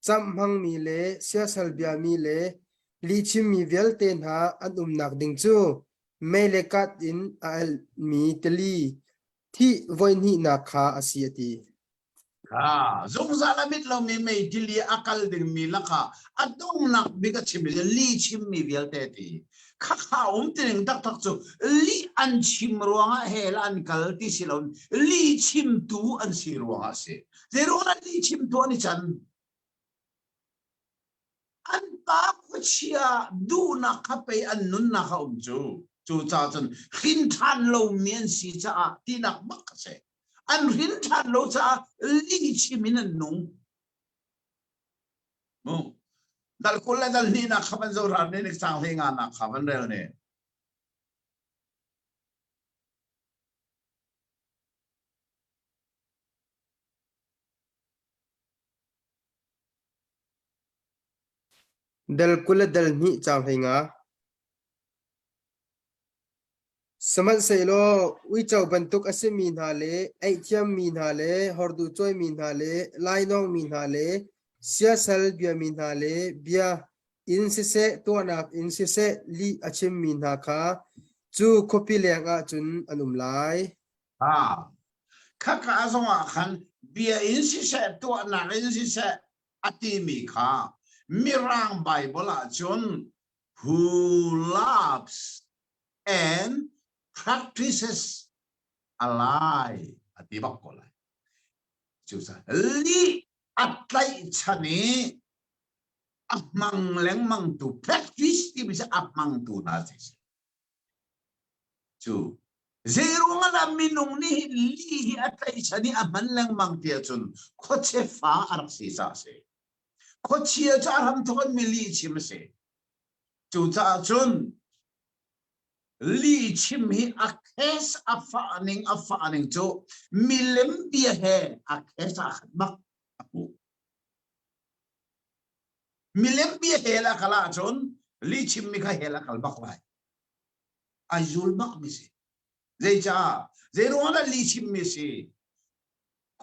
cham hang mi le sia salbia mi le li chim mi vel ten ha an nak ding chu me le kat in al mi teli thi voin hi na kha asiati zong za la mit lo mi me tili akal ding mi la kha adong nak bi ka chim li chim mi vel te ti kha tin tak tak chu li an chim ruanga hel an kal ti silon li chim tu an si ruanga se zero na li chim tu ani chan อันตาคุเชียดูนักขับไปอันนุนนักจูจ้าจนหินทันโลเมียนสีจ้าที่นักบักเสอันหินทันโลจ้าลีชิมินันนุ่งมุดัลคุลเลดัลนี่นักขับมันจะรันนี่นักสังเฮงานักขับมันเร็วเนี่ยดัลกุลดัลนี่จางเฮงาสมัติเซโลวิจารบันทุกอสิมีนาเลไอเทียมมีนาเลฮอร์ดูจอยมีนาเลไลนองมีนาเลเสียสัลเบียมีนาเลเบียอินซิเซตัวนักอินซิเซลีอาชิมมีนาคาจูคบิเลงอาจุนอนุมไลข้าข้าสงขันเบียอินซิเซตัวนักอินซิเซอติมีข้ามิรังไบเบิลจุน who loves and practices a lie อธิบักก็เลยจูซาลีอัตไลชันีอับมังเลงมังตู practice ที่ไม่ใช่อับมังตูนะสิจูเจรุงละมินุงนี่ลีอัตไลชันีอับมันเลงมังเตียจุนโคเชฟ้าอารักษีซาเซโคเชียจารัมทุกคนมิลีชิมเซจูจ้าจุนลีชิมฮีอักเอสอัฟานิงจูมิเลมเบียเฮอักเอสอักบักมิเลมเบียเฮละคลาจุนลีชิมมิคาเฮละคลบักไลอายุลบักมิสิเจจ้าเจรุงละลีชิมมิสิ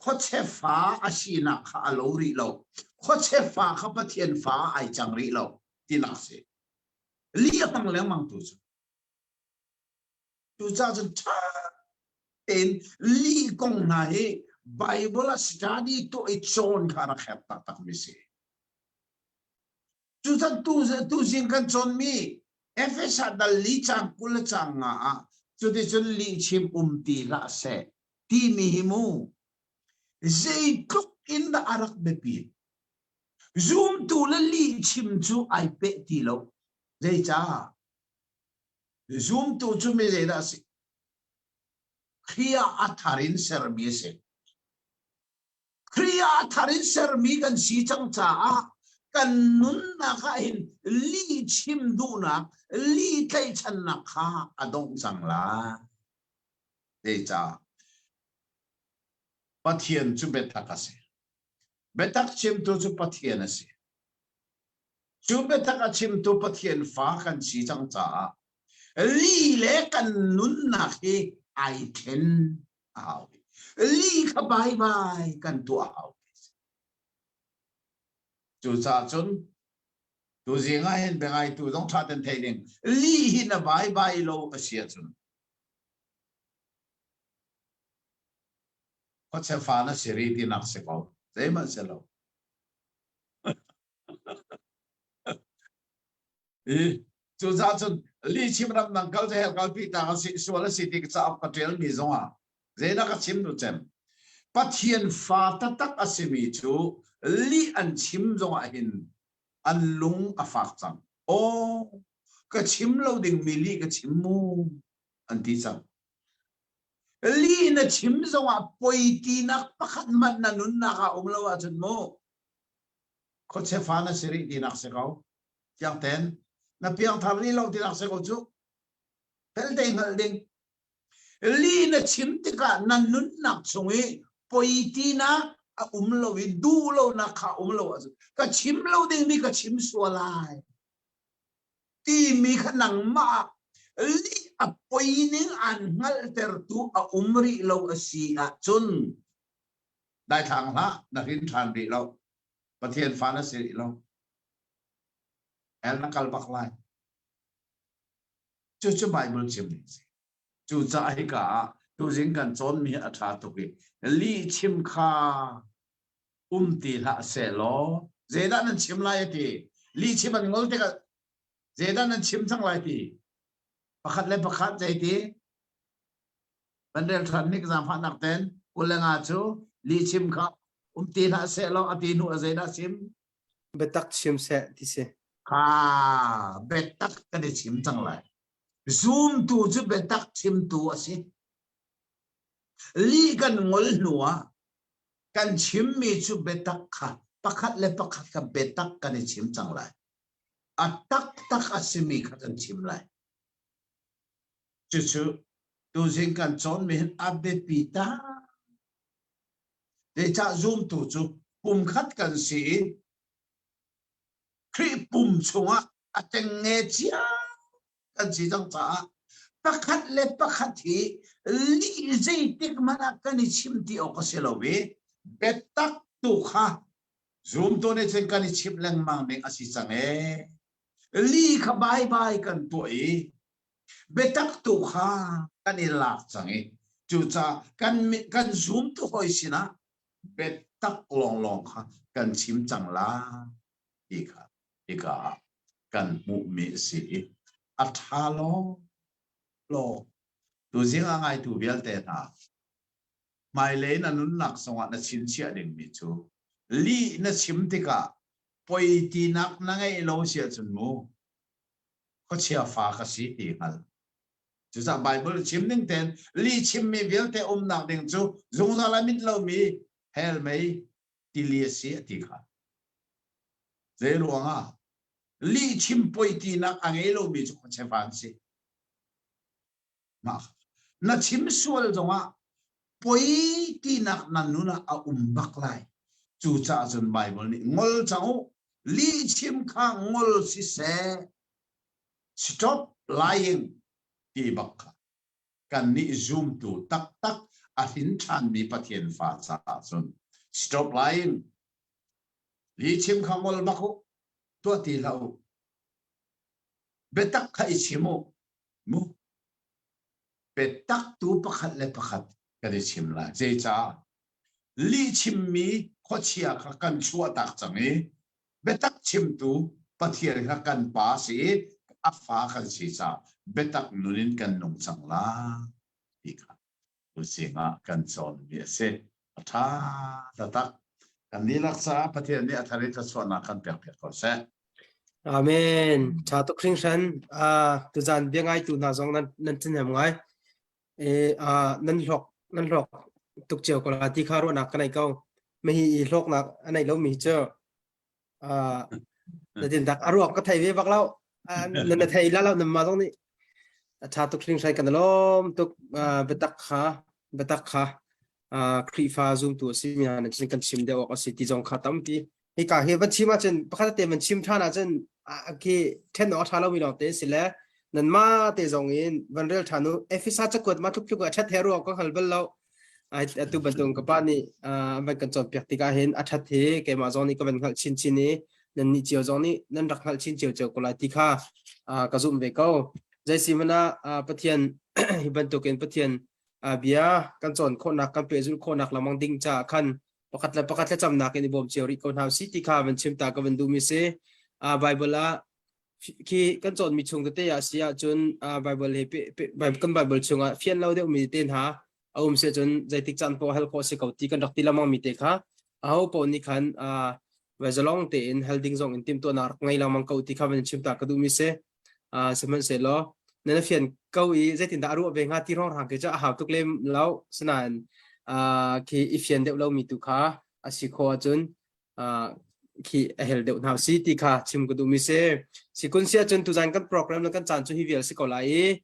โคเชฟ้าอาชีนักข้าลูริโลโคเชฟ้าข้าปะเทียนฟ้าไอจังริโลที่นักเสลีหังเลงมังตุจจูจ้าจนท่าเป็นลีกงนาเฮไบเบิลสตาดีตัวไอโจนคาราแคปตักมิเซจูจ้าตูจิงกันจนมีเอฟเอสดัลลีจังกุลจังอ่ะจูดิจนลีชิมตีละเซที่มีหิมูเจตุกอินดาอารักเบปีซูมตูละลีชิมจูไอเปตีโลเจจ้าซูมตูจูไม่ได้ละสิครีอาอัฐารินเซอร์มีเซครีอาอัฐารินเซอร์มีกันสีจังจ้ากันนุนนักอินลีชิมดูนักลีไกชันนักข้าอดงจังละเดจ้าปะเทียนจูเบตักเสเบตักชิมตูจูปะเทียนเสจูเบตักชิมตูปะเทียนฟ้ากันสีจังจ้าลีเล็กกันนุนนักไอเทนเอาลีขบายบายกันตัวเอาจูจ้าจนตัวเสียงเห็นเป็นไงตัวต้องชัดเจนลีหินบายบายโลเสียจนก็เชฟานะสิริที่นักเสกเอาเต็มเสร็จแล้วจูจ้าจนลีชิมรำนังเขาจะเห็นเขาพิจารณาสิส่วนละสิที่จะอับกระเทียมมีสองอ่ะเจนักชิมดูเต็มปัจเจียนฟ้าตักอาศัยมีจูลีอันชิมสองหินอันลุงอฟักจังโอ้ก็ชิมเราดึงมีลีก็ชิมมูอันที่จังลีน่ะชิมสองปอยตีนักปักมันนั่นนุนนักอุ้มเราจนโมเขาเชฟานะสิริที่นักเสกเอาอย่างเต็นนับเพียงทำลีเราที่นักเสกเอาจุเฮลเด้งลีน่ะชิมติกานั่นนุนนักสงฆ์ปอยตีนักอุ้มเราดูเรานักอุ้มเราก็ชิมเราดึงมีก็ชิมสัวลายที่มีขนังมากลีปอยนิ่งอันงั้นเตอร์ตัวอุ้มริเราสีจนได้ทางละนักหินทางริเราประเทศฟานาสิริเราเอลนักกัลบักไลจู่ๆไบเบิลชิมนี่จู่ๆไอ้กาดูสิงกันจนมีอัฐาตุกิลีชิมคาตีละเสลอเจด้านั้นชิมไล่ทีลีชิมันงอลเตกเจด้านั้นชิมทั้งไล่ทีประคัดเล็บประคัดใจทีบันเดลทรันนิกจามพันนักเต้นกุลงาจูลีชิมคาตีละเสลออตีนูเจด้าชิม betak chim se ti se betak kan di chim chang lai zoom tu chu betak chim tu asi li kan ngol nuwa kan chim mi chu betak kha pakhat le pakhat ka betak kan di chim chang lai atak tak asimi kha kan chim lai chu chu tu jing kan chon mi abe pita để cha zoom tu chu pum khat kan si kri pum chunga ateng nge chia kan si jang cha pakhat le pakhat hi li zai tik mana kan chim ti o ka selowe betak tu kha zoom to ne chen kan chim lang mang me asi change li kha bai bai kan to e betak tu kha kan ilak change chu cha kan zoom tu hoi sina betak long long kha kan chim chang la ika kan mu mi si athalo lo tu zinga ngai tu bial te na mai le na nun nak songa na chin chia ding mi chu li na chim te ka poi ti nak na ngai lo sia chun mu ko chia fa ka si ti hal chu sa bible chim ning ten li chim mi bial te nak ding chu zung la la mit lo mi hel mai ti li si ti kha ze ruanga li chim poi ti nak angai lo mi chu ko che fan si ma na chim sual zonga poi ti nak nanuna a bak lai chu cha chun bible ni ngol chau li chim kha ngol si se stop lying ti bak kan ni zoom tu tak tak a hin than mi pathian fa cha chun stop lying li chim kha ngol bakhu to ti lau betak khai chimu mu betak tu pakhat le pakhat ka di chim la je cha li chim mi khochia kha kan chua tak changi betak chim tu pathian kha kan pa si afa khan si cha betak nunin kan nong chang la ti kha tu singa kan chon mi se atha tatak kan ni laksa pathian ni athari tha chona kan pek pek ko se amen cha to kring san tu jan bengai tu na jong nan chen hem ngai nan lok tuk cheu ko la ti kharo na kanai kau me hi lok na anai lo mi che na din dak aruak ka thai ve bak lau nan thai la lau nam ma jong ni cha to kring sai kan lom tuk betak kha kri fa zoom tu si mi han chen kan sim de o si ti jong kha tam pi hi ka he ban chima chen pakhat te man chim thana chen ki ten o thala mi lo te sile nan ma te jong in van rel thanu efisa chakot ma thuk thuk a that hero ko halbal lo ai tu ban tung ka pa ni ban kan chon pyak ti ka hen a that the ke ma jong ni ka ban khal chin chin ni nan ni chiao jong ni nan rak khal chin chiao chiao ko la ti kha ka zum ve ko jai simana pathian hi ban to ken pathian bia kan chon kho nak kan pe jul kho nak lamang ding cha khan pakhat la cham nak ni bom chiori ko na city kha ban chim ta ka ban du mi se bible la ki kan chon mi chung te ya sia chun bible he kan bible chunga fian lo de mi ten ha se chun jaitik chan po hel ko se ko ti kan rak ti lamang mi te kha au po ni khan wa zalong te in holding zong in tim to nar ngai lamang ko ti kha ban chim ta ka du mi se seman se lo nên phiền câu ý dây tiền đã ruộng về nga ti rong hàng cái cho hào tục lên lâu snan khi phiền đều lâu mi tu khá si kho chun khi hel đều nào si ti kha chim ko du mi se si kun sia chun tu jan kan program kan chan chu hi vel si ko lai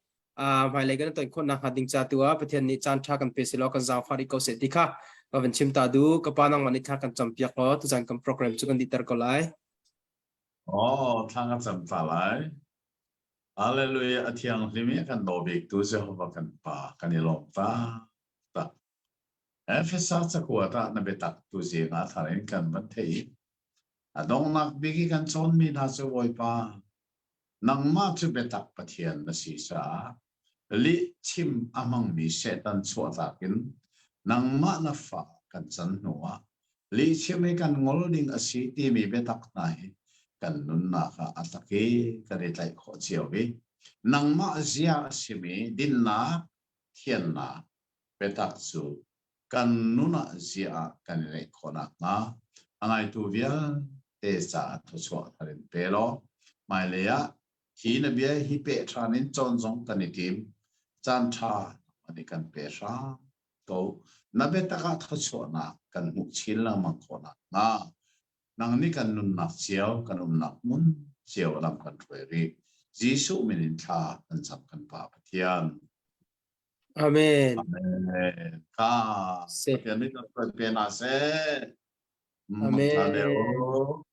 mai lai kan ton khon na hading cha tua pathian ni chan tha kan pe si lo kan za fari ko se ti kha ka van chim ta du ka pa nang mani tha kan champiak lo tu jan kan program chu kan ditar ko lai thang kan cham ta lai Hallelujah athiang limi kan dobik tu Jehovah kan pa kan ilom ta Efesa chakwa ta na betak tu si nga tharin kan ban thei adong nak bigi kan chon mi na se woi pa nang ma chu betak pathian na si sa li chim amang mi setan chwa ta kin nang ma na fa kan chan nuwa li chim kan ngol ding asi ti mi betak nai kan nun na ka atake ka re tai kho chiao bi nang ma zia simi din na thian na betak chu kan nuna zia kan re kho na angai tu vial sa thu chua tharin pe lo mai le ya hi na bia hi pe thanin chon jong kan ni tim chan tha ani kan pe sa to na be ta ka thu chua na kan mu chil la mang ko na na nang ni kan nun nak chiao kan nak mun chiao lam kan thoi ri jisu minin tha kan cham kan pa pathian Amen. amen ka Se. pathian ni kan pe na se Amen. Matadeo